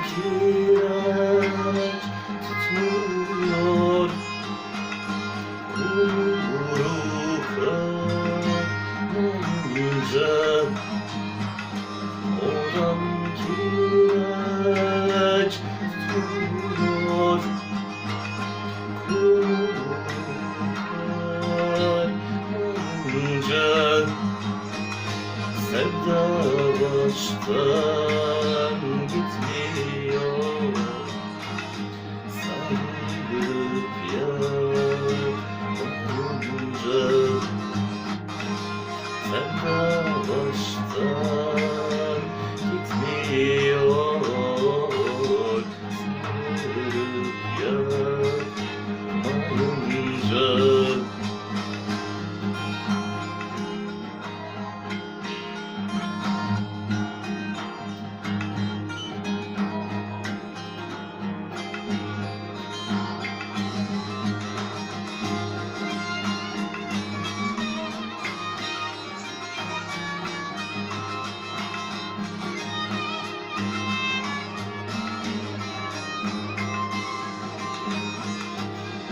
kireç tutmuyor, kuru kanınca. Odam kireç tutmuyor, kuru kanınca. Sevda baştan gitmiyor, sarılıp yanınca. Sevda baştan gitmiyor, sarılıp yanınca.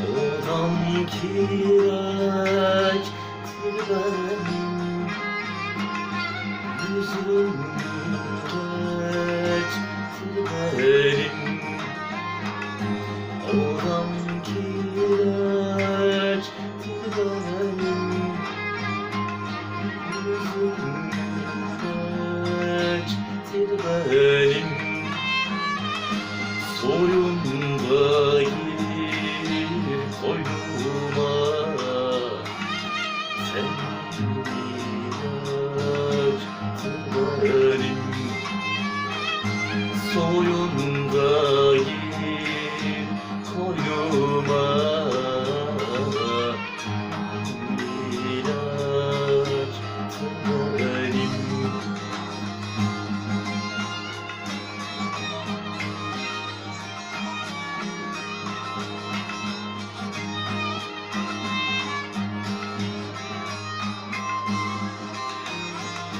Odam kireçtir benim, yüzüm kireçtir benim. Odam kireçtir benim, yüzüm kireçtir benim. Soyunda koynuma sen ilaçtın benim, soyunda